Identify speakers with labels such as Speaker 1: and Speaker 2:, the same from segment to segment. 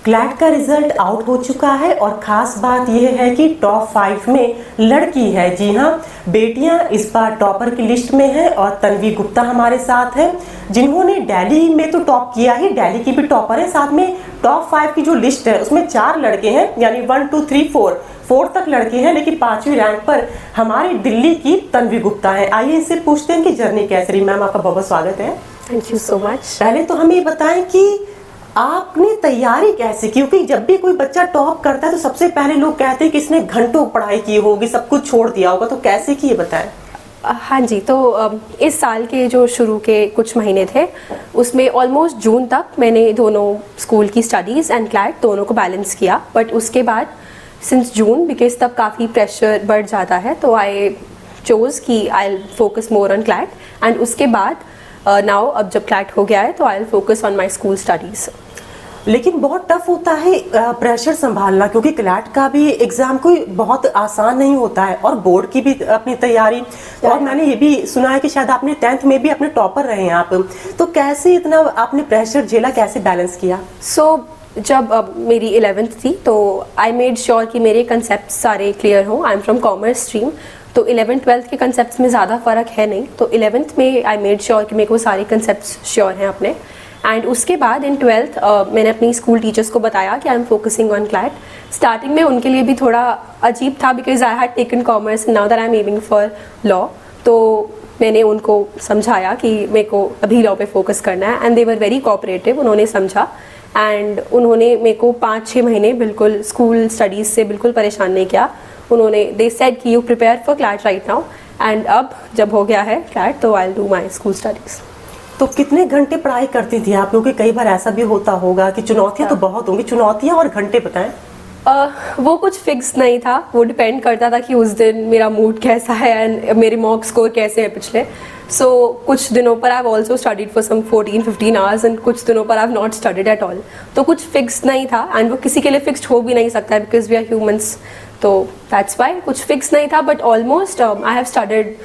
Speaker 1: CLAT का result out हो चुका है और खास बात यह है कि टॉप 5 में लड़की है। जी हाँ, बेटियां इस बार टॉपर की लिस्ट में हैं और तन्वी गुप्ता हमारे साथ है, जिन्होंने दिल्ली में तो टॉप किया ही, दिल्ली की भी टॉपर है। साथ में टॉप 5 की जो लिस्ट है उसमें 4 लड़के हैं, यानी 1 2 3 4 तक लड़के हैं, लेकिन 5वीं रैंक पर हमारी दिल्ली की तन्वी गुप्ता है। आइए इससे पूछते हैं कि जर्नी कैसी रही। मैम, आपका बहुत बहुत स्वागत है।
Speaker 2: Thank you so much.
Speaker 1: पहले तो हमें बताएं कि आपने तैयारी कैसे की, क्योंकि जब भी कोई बच्चा टॉप करता है तो सबसे पहले लोग कहते हैं कि इसने घंटों पढ़ाई की होगी, सब कुछ छोड़ दिया होगा, तो कैसे की ये बताएं।
Speaker 2: हाँ जी, तो इस साल के जो शुरू के कुछ महीने थे उसमें ऑलमोस्ट जून तक मैंने दोनों स्कूल की स्टडीज़ एंड क्लैट दोनों को बैलेंस किया। बट उसके बाद सिंस जून, बिकॉज तब काफ़ी प्रेशर बढ़ जाता है, तो आई चोज़ कि I focus more on CLAT. And उसके बाद नाउ अब जब क्लैट हो गया है तो I focus on my school studies.
Speaker 1: लेकिन बहुत टफ होता है प्रेशर संभालना, क्योंकि क्लैट का भी एग्जाम कोई बहुत आसान नहीं होता है और बोर्ड की भी अपनी तैयारी। और मैंने ये भी सुना है कि शायद आपने 10th में भी अपने टॉपर रहे हैं आप, तो कैसे इतना आपने प्रेशर झेला, कैसे बैलेंस किया?
Speaker 2: जब मेरी 11th थी तो आई मेड श्योर कि मेरे कंसेप्ट सारे क्लियर हों। I am from commerce stream, तो 11th 12th के कंसेप्ट में ज़्यादा फ़र्क है नहीं, तो 11th में आई मेड श्योर कि मेरे को सारे कंसेप्ट श्योर हैं अपने। एंड उसके बाद इन 12th मैंने अपनी स्कूल टीचर्स को बताया कि I am focusing on CLAT. Starting में उनके लिए भी थोड़ा अजीब था, because I had taken commerce, now that I am aiming for law. तो मैंने उनको समझाया कि मेरे को अभी लॉ पे फोकस करना है, and they were very cooperative. उन्होंने समझा एंड उन्होंने मेरे को 5-6 महीने बिल्कुल स्कूल स्टडीज़ से बिल्कुल परेशान नहीं किया। उन्होंने दे सेड कि you prepare for CLAT right now, and अब जब हो गया है क्लैट तो I will do my school studies.
Speaker 1: तो कितने घंटे पढ़ाई करती थी आप? क्योंकि कई बार ऐसा भी होता होगा कि चुनौतियां तो बहुत होंगी, चुनौतियां और घंटे बताएं।
Speaker 2: वो कुछ फिक्स नहीं था, वो डिपेंड करता था कि उस दिन मेरा मूड कैसा है एंड मेरे मॉक स्कोर कैसे है पिछले। सो कुछ दिनों पर I have also studied for some 14-15 hours and कुछ दिनों पर I have not studied at all. तो कुछ फिक्स नहीं था एंड वो किसी के लिए फिक्स्ड हो भी नहीं सकता है, बिकॉज वी आर ह्यूमंस। तो दैट्स वाई कुछ फिक्स नहीं था, but almost I have studied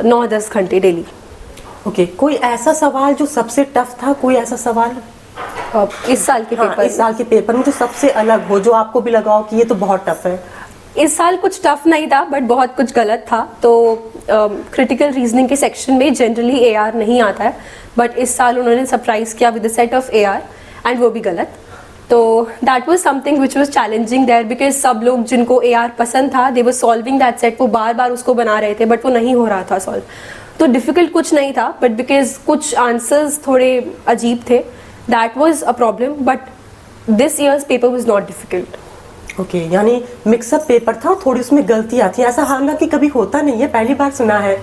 Speaker 2: 9-10 घंटे डेली।
Speaker 1: ओके, कोई ऐसा सवाल जो सबसे टफ था, कोई ऐसा सवाल
Speaker 2: इस साल के पेपर?
Speaker 1: इस साल के पेपर में जो सबसे अलग हो, जो आपको भी लगा हो कि ये तो बहुत टफ है?
Speaker 2: इस साल कुछ टफ नहीं था, बट बहुत कुछ गलत था। तो क्रिटिकल रीजनिंग के सेक्शन में जनरली AR नहीं आता है, बट इस साल उन्होंने सरप्राइज किया with the set of AR, and वो भी गलत। तो that was something which was challenging there, because सब लोग जिनको AR पसंद था they were solving that set, वो बार बार उसको बना रहे थे, बट वो नहीं हो रहा था सॉल्व। तो डिफ़िकल्ट कुछ नहीं था, बट बिकॉज कुछ आंसर्स थोड़े अजीब थे, that was a problem. But this years paper was not difficult.
Speaker 1: Okay, यानी मिक्सअप पेपर था, थोड़ी उसमें गलतियां थी। ऐसा हालांकि कभी होता नहीं है, पहली बार सुना है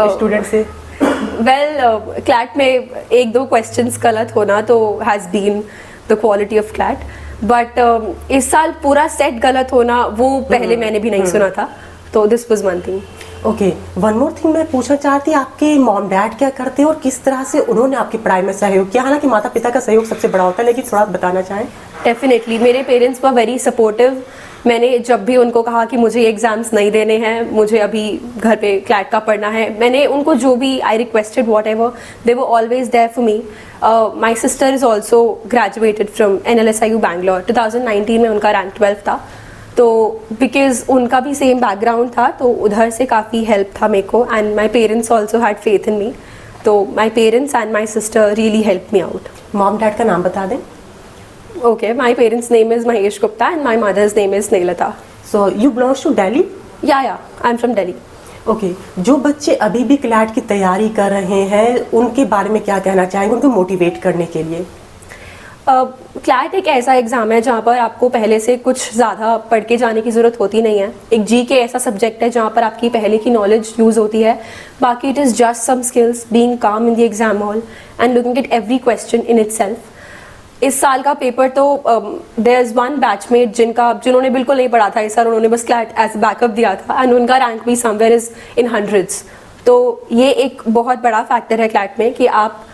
Speaker 1: स्टूडेंट से।
Speaker 2: वेल, क्लैट में 1-2 क्वेश्चंस गलत होना तो has been the quality of CLAT, but इस साल पूरा सेट गलत होना वो पहले मैंने भी नहीं सुना था, तो this was one thing.
Speaker 1: Okay, one more thing मैं पूछना चाहती, आपके मॉम डैड क्या करते हैं और किस तरह से उन्होंने आपकी पढ़ाई में सहयोग किया? हालांकि माता पिता का सहयोग सबसे बड़ा होता है, लेकिन थोड़ा बताना चाहें।
Speaker 2: डेफिनेटली मेरे पेरेंट्स वर वेरी सपोर्टिव। मैंने जब भी उनको कहा कि मुझे एग्ज़ाम्स नहीं देने हैं, मुझे अभी घर पे क्लैट का पढ़ना है, मैंने उनको जो भी I requested whatever, they were always there for me. My sister is also graduated from NLSIU Bangalore. 2019 में उनका रैंक 12 था, तो बिकॉज उनका भी सेम बैकग्राउंड था, तो उधर से काफ़ी हेल्प था मेरे को, and my parents also had faith in me. तो my parents and my sister really help me out.
Speaker 1: Mom dad का नाम बता दें।
Speaker 2: Okay, my parents' name is Mahesh Gupta and my mother's name is Neelata.
Speaker 1: So you belong to Delhi?
Speaker 2: Yeah, I'm from Delhi.
Speaker 1: Okay, जो बच्चे अभी भी CLAT की तैयारी कर रहे हैं उनके बारे में क्या कहना चाहेंगे, उनको मोटिवेट करने के लिए?
Speaker 2: क्लैट एक ऐसा एग्ज़ाम है जहाँ पर आपको पहले से कुछ ज़्यादा पढ़ के जाने की ज़रूरत होती नहीं है। एक GK ऐसा सब्जेक्ट है जहाँ पर आपकी पहले की नॉलेज यूज़ होती है, बाकी it is just some skills, being calm in the exam hall and looking at every question in itself. इस साल का पेपर तो देयर इज़ वन बैचमेट जिन्होंने बिल्कुल नहीं पढ़ा था इस साल, उन्होंने बस क्लैट एज बैकअप दिया था एंड उनका रैंक भी समवेयर इज़ इन 100s। तो ये एक बहुत बड़ा फैक्टर है क्लैट में कि आप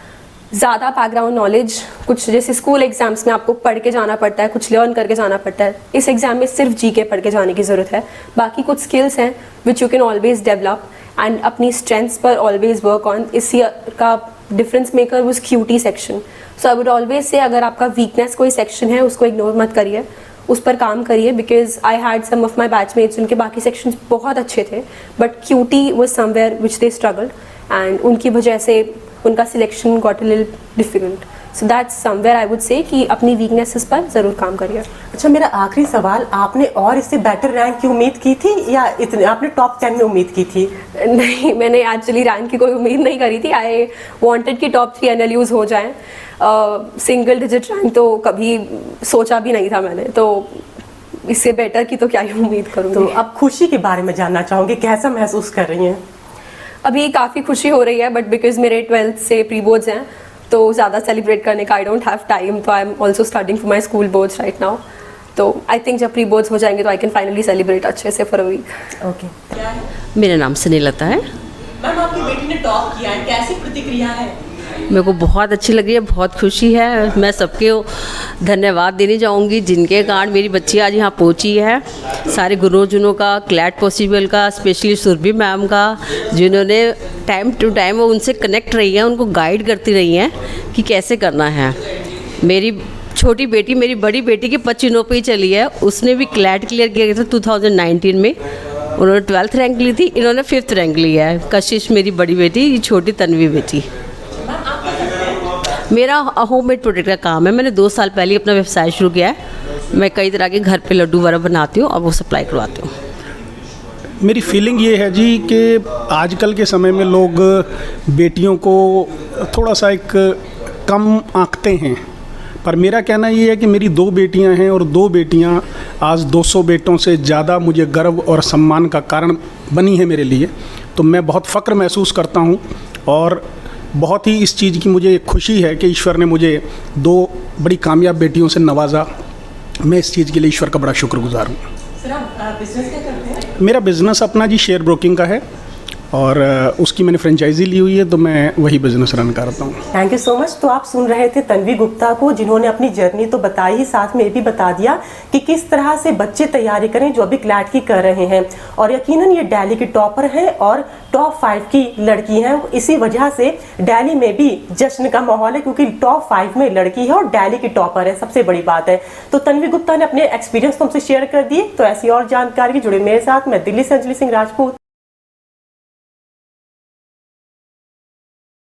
Speaker 2: ज़्यादा बैकग्राउंड नॉलेज, कुछ जैसे स्कूल एग्जाम्स में आपको पढ़ के जाना पड़ता है, कुछ लर्न करके जाना पड़ता है, इस एग्ज़ाम में सिर्फ GK पढ़ के जाने की ज़रूरत है। बाकी कुछ स्किल्स हैं which you can always develop and अपनी स्ट्रेंथ्स पर ऑलवेज वर्क ऑन। इस ईयर का difference maker was QT section, so I would always say अगर आपका वीकनेस कोई सेक्शन है उसको इग्नोर मत करिए, उस पर काम करिए, because I had some of my batchmates उनके बाकी सेक्शंस बहुत अच्छे थे but QT was somewhere which they struggled and उनकी वजह से उनका selection got a little difficult. So that's somewhere I would say कि अपनी वीकनेसेस पर ज़रूर काम करिए।
Speaker 1: अच्छा, मेरा आखिरी सवाल, आपने और इससे बेटर रैंक की उम्मीद की थी या इतने आपने टॉप 10 में उम्मीद की थी?
Speaker 2: नहीं, मैंने एक्चुअली रैंक की कोई उम्मीद नहीं करी थी। आई वांटेड कि टॉप 3 NLUs हो जाएं। सिंगल डिजिट रैंक तो कभी सोचा भी नहीं था मैंने, तो इससे बेटर की तो क्या ही उम्मीद करूँगी।
Speaker 1: तो अब खुशी के बारे में जानना चाहूँगी, कैसा महसूस कर रही हैं?
Speaker 2: अभी काफ़ी खुशी हो रही है बट बिकॉज मेरे 12th से प्री बोर्ड्स हैं तो ज़्यादा सेलिब्रेट करने का आई डोंट हैव टाइम, तो I am also studying for my school boards right now. तो आई थिंक जब प्री बोर्ड्स हो जाएंगे तो आई कैन फाइनली सेलिब्रेट अच्छे से फॉर अ वीक।
Speaker 1: ओके।
Speaker 3: मेरा नाम स्नेहलता है।
Speaker 1: मैम, आपकी बेटी ने टॉप किया है, कैसी प्रतिक्रिया है?
Speaker 3: मेरे को बहुत अच्छी लगी है, बहुत खुशी है। मैं सबके धन्यवाद देने जाऊंगी जिनके कारण मेरी बच्ची आज यहाँ पहुँची है। सारे गुरुजनों का, क्लैट पॉसिबल का, स्पेशली सुरभि मैम का, जिन्होंने टाइम टू टाइम वो उनसे कनेक्ट रही हैं, उनको गाइड करती रही हैं कि कैसे करना है। मेरी छोटी बेटी मेरी बड़ी बेटी की 25 पे ही चली है, उसने भी क्लैट क्लियर किया था 2019 में। उन्होंने 12th रैंक ली थी, इन्होंने 5th रैंक लिया है। कशिश मेरी बड़ी बेटी, ये छोटी तन्वी बेटी। मेरा होममेड प्रोडक्ट का काम है। मैंने 2 साल पहले अपना व्यवसाय शुरू किया है। मैं कई तरह के घर पे लड्डू वगैरह बनाती हूँ और वो सप्लाई करवाती हूँ।
Speaker 4: मेरी फीलिंग ये है जी कि आजकल के समय में लोग बेटियों को थोड़ा सा एक कम आंकते हैं, पर मेरा कहना ये है कि मेरी 2 बेटियां हैं और 2 बेटियां आज 200 बेटों से ज़्यादा मुझे गर्व और सम्मान का कारण बनी है मेरे लिए। तो मैं बहुत फ़ख्र महसूस करता हूँ और बहुत ही इस चीज़ की मुझे खुशी है कि ईश्वर ने मुझे 2 बड़ी कामयाब बेटियों से नवाजा। मैं इस चीज़ के लिए ईश्वर का बड़ा शुक्रगुजार हूँ।
Speaker 1: सर, आप बिजनेस क्या करते हैं?
Speaker 4: मेरा बिज़नेस अपना जी शेयर ब्रोकिंग का है और उसकी मैंने फ्रेंचाइजी ली हुई है, तो मैं वही बिज़नेस रन करता हूँ।
Speaker 1: Thank you so much. तो आप सुन रहे थे तन्वी गुप्ता को, जिन्होंने अपनी जर्नी तो बताई ही, साथ में ये भी बता दिया कि किस तरह से बच्चे तैयारी करें जो अभी क्लैट की कर रहे हैं। और यकीनन ये दिल्ली की टॉपर हैं और टॉप 5 की लड़की हैं। इसी वजह से दिल्ली में भी जश्न का माहौल है, क्योंकि टॉप 5 में लड़की है और दिल्ली की टॉपर है, सबसे बड़ी बात है। तो तन्वी गुप्ता ने अपने एक्सपीरियंस तुमसे शेयर कर दिए। तो ऐसी और जानकारी जुड़े मेरे साथ। मैं दिल्ली से अंजलि सिंह राजपूत,